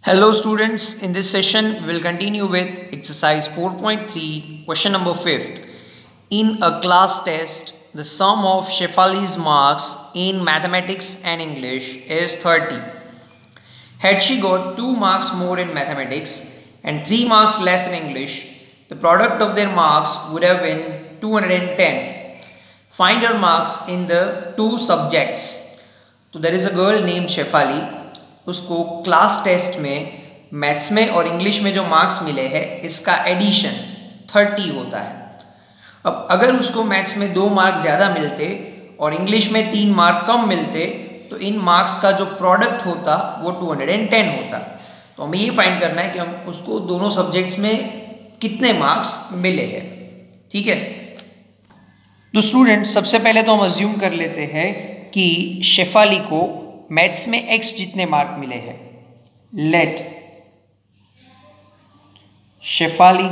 Hello students, in this session we will continue with exercise 4.3 question number 5th. In a class test, the sum of Shefali's marks in mathematics and English is 30. Had she got 2 marks more in mathematics and 3 marks less in English, the product of their marks would have been 210. Find her marks in the 2 subjects. So there is a girl named Shefali. उसको class test में maths में और English में जो marks मिले हैं इसका addition 30 होता है। अब अगर उसको मैथ्स में 2 मार्क ज़्यादा मिलते और इंग्लिश में 3 मार्क कम मिलते तो इन मार्क्स का जो प्रोडक्ट होता वो 210 होता। तो हमें ये फाइंड करना है कि हम उसको दोनों सब्जेक्ट्स में कितने मार्क्स मिले हैं। ठीक है, तो स्टूडेंट्स सबसे पहले तो हम अज्यूम कर लेते हैं कि शेफाली को मैथ्स में x जितने मार्क मिले हैं। Let Shefali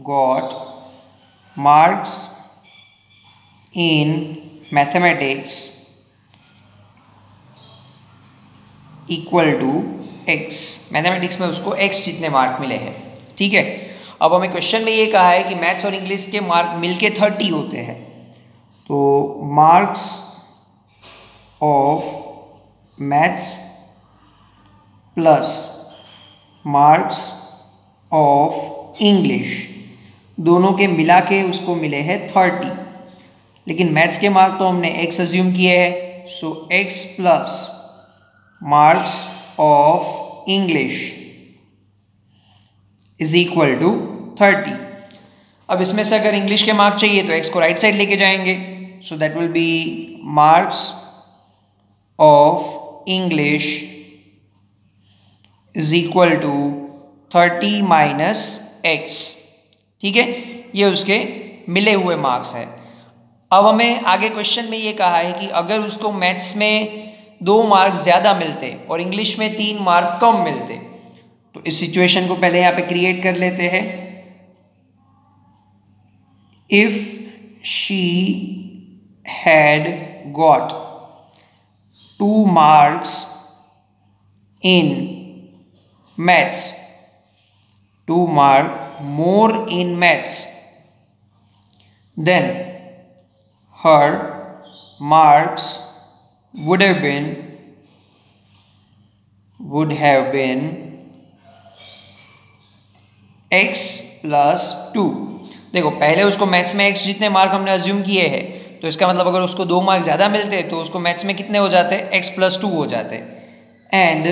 got marks in mathematics equal to x। Mathematics में उसको x जितने मार्क मिले हैं। ठीक है, अब हमें क्वेश्चन में ये कहा है कि मैथ्स और इंग्लिश के मार्क मिलके 30 होते हैं। तो marks of maths plus marks of English दोनों के मिला के उसको मिले हैं 30। लेकिन मैथ्स के मार्क तो हमने x अज्यूम किए हैं, so x plus marks of English is equal to 30। अब इसमें से अगर इंग्लिश के मार्क चाहिए तो x को राइट साइड लेके जाएंगे, so that will be marks of English is equal to 30 minus x। ठीक है, ये उसके मिले हुए मार्क्स है। अब हमें आगे क्वेश्चन में ये कहा है कि अगर उसको मैथ्स में 2 मार्क ज़्यादा मिलते और इंग्लिश में 3 मार्क कम मिलते, तो इस सिचुएशन को पहले यहाँ पे क्रिएट कर लेते हैं। If she had got 2 marks in maths, 2 mark more in maths, then her marks would have been x plus 2। देखो पहले उसको मैथ्स में x जितने मार्क हमने अज्यूम किए हैं, तो इसका मतलब अगर उसको 2 मार्क ज़्यादा मिलते तो उसको मैथ्स में कितने हो जाते, x प्लस 2 हो जाते। And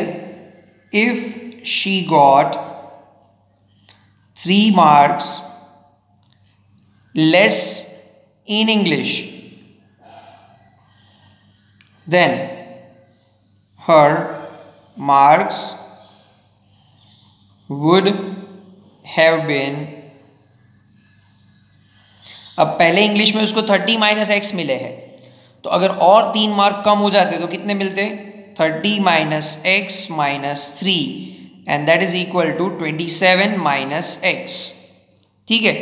if she got 3 marks less in English, then her marks would have been. अब पहले इंग्लिश में उसको 30 माइनस x मिले हैं, तो अगर और 3 मार्क कम हो जाते तो कितने मिलते, 30 minus x minus 3, and that is equal to 27 minus x। ठीक है,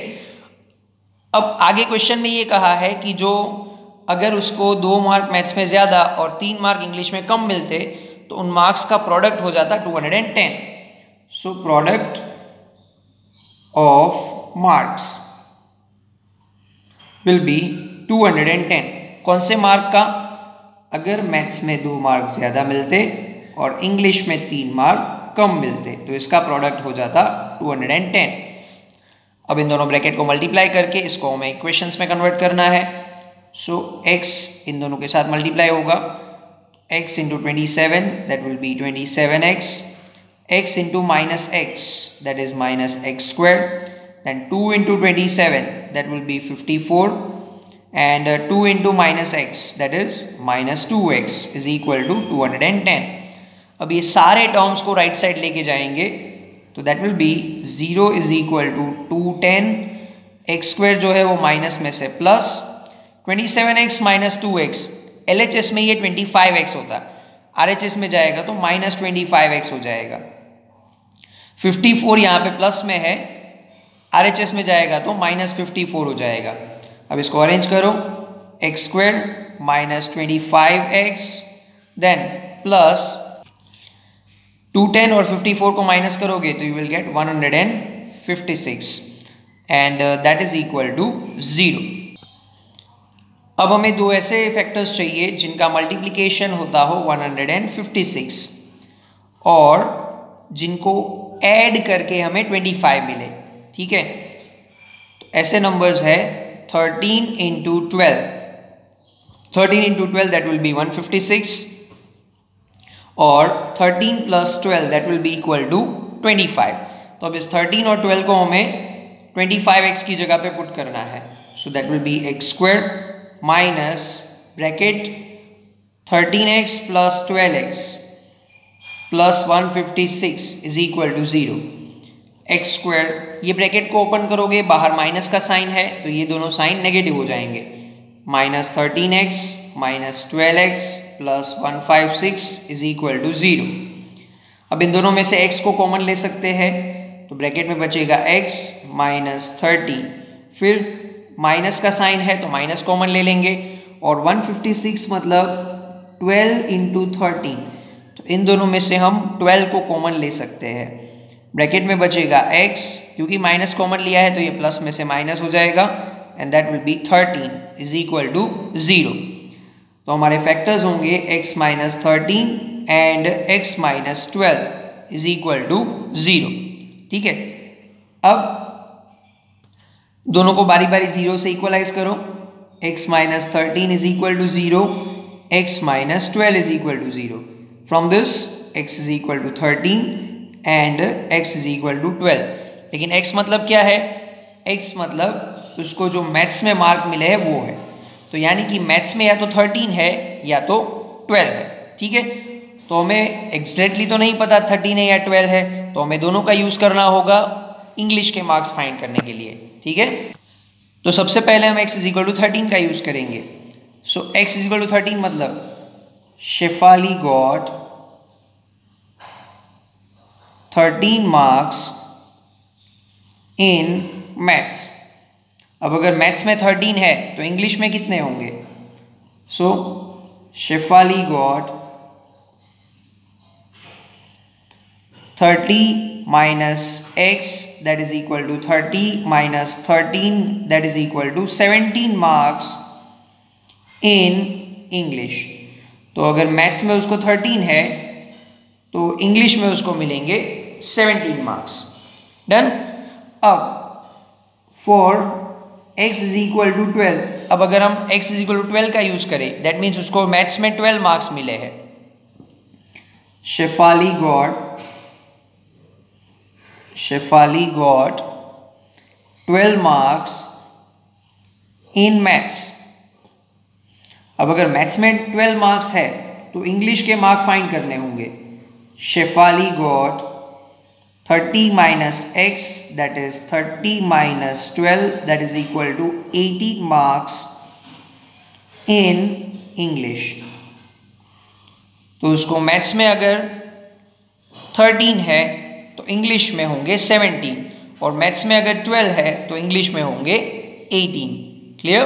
अब आगे क्वेश्चन में ये कहा है कि जो अगर उसको 2 मार्क मैथ्स में ज़्यादा और 3 मार्क इंग्लिश में कम मिलते तो उन मार्क्स का प्रोडक्ट हो जाता 210। So product of marks will be 210। कौन से मार्क का, अगर मैथ्स में 2 मार्क ज़्यादा मिलते और इंग्लिश में 3 मार्क कम मिलते तो इसका प्रोडक्ट हो जाता 210। अब इन दोनों ब्रैकेट को मल्टीप्लाई करके इसको हमें इक्वेशंस में कन्वर्ट करना है। सो x इन दोनों के साथ मल्टीप्लाई होगा, x into 27 that will B 27x, x into minus x that is minus x square, then 2 into 27 that will be 54, and 2 into minus x that is minus 2x is equal to 210। अब ये सारे terms को right side लेके जाएंगे तो that will be 0 is equal to 210, x square जो है वो माइनस में से plus 27x minus 2x, LHS में ये 25x होता, RHS में जाएगा तो माइनस 25x हो जाएगा। 54 यहाँ पे प्लस में है, RHS में जाएगा तो माइनस 54 हो जाएगा। अब इसको अरेंज करो, x square minus 25x then plus 210 और 54 को माइनस करोगे तो you will get 156 and that is equal to 0। अब हमें दो ऐसे फैक्टर्स चाहिए जिनका मल्टीप्लिकेशन होता हो 156 और जिनको ऐड करके हमें 25 मिले। ठीक है, तो ऐसे नंबर्स है 13 इंटू 12 दैट विल बी 156 और 13 plus 12 that will be equal to 25। तो अब इस 13 और 12 को हमें 25x की जगह पे पुट करना है। So that will be x square minus bracket 13x plus 12x plus 156 is equal to 0। X square, ये ब्रैकेट को ओपन करोगे, बाहर माइनस का साइन है तो ये दोनों साइन नेगेटिव हो जाएंगे। Minus 13x minus 12x plus 156 is equal to 0। अब इन दोनों में से x को कॉमन ले सकते हैं तो ब्रैकेट में बचेगा x माइनस 13, फिर माइनस का साइन है तो माइनस कॉमन ले लेंगे और 156 मतलब 12 इंटू 13, तो इन दोनों में से हम 12 को कॉमन ले सकते हैं। ब्रैकेट में बचेगा x, क्योंकि माइनस कॉमन लिया है तो ये प्लस में से माइनस हो जाएगा and that will be 13 is equal to 0। तो हमारे फैक्टर्स होंगे x minus 13 and x minus 12 is equal to 0। ठीक है, अब दोनों को बारी बारी 0 से इक्वलाइज करो। x minus 13 is equal to 0, x minus 12 is equal to 0। From this x is equal to 13 and x is equal to 12। लेकिन x मतलब क्या है? x मतलब उसको जो मैथ्स में मार्क मिले हैं वो है, तो यानी कि मैथ्स में या तो 13 है या तो 12 है। ठीक है, तो हमें एग्जैक्टली तो नहीं पता 13 है या 12 है, तो हमें दोनों का यूज़ करना होगा इंग्लिश के मार्क्स फाइंड करने के लिए। ठीक है, तो सबसे पहले हम x इज इक्वल टू 13 का यूज़ करेंगे। So x is equal to 13 मतलब Shefali got 13 marks in maths. अब अगर मैथ्स में 13 है तो इंग्लिश में कितने होंगे? सो Shefali got 30 minus x that is equal to 30 minus 13 that is equal to 17 marks in English। तो अगर मैथ्स में उसको 13 है तो इंग्लिश में उसको मिलेंगे 17 मार्क्स। डन। अब for x is equal to 12, अब अगर हम x इज इक्वल टू 12 का यूज करें दैट मीन्स उसको मैथ्स में 12 मार्क्स मिले हैं। Shefali got 12 marks in maths। अब अगर मैथ्स में 12 मार्क्स है तो इंग्लिश के मार्क फाइंड करने होंगे। Shefali got 30 minus x that is 30 minus 12 that is equal to 80 marks in English। तो उसको मैथ्स में अगर 13 है तो इंग्लिश में होंगे 17 और मैथ्स में अगर 12 है तो इंग्लिश में होंगे 18। क्लियर?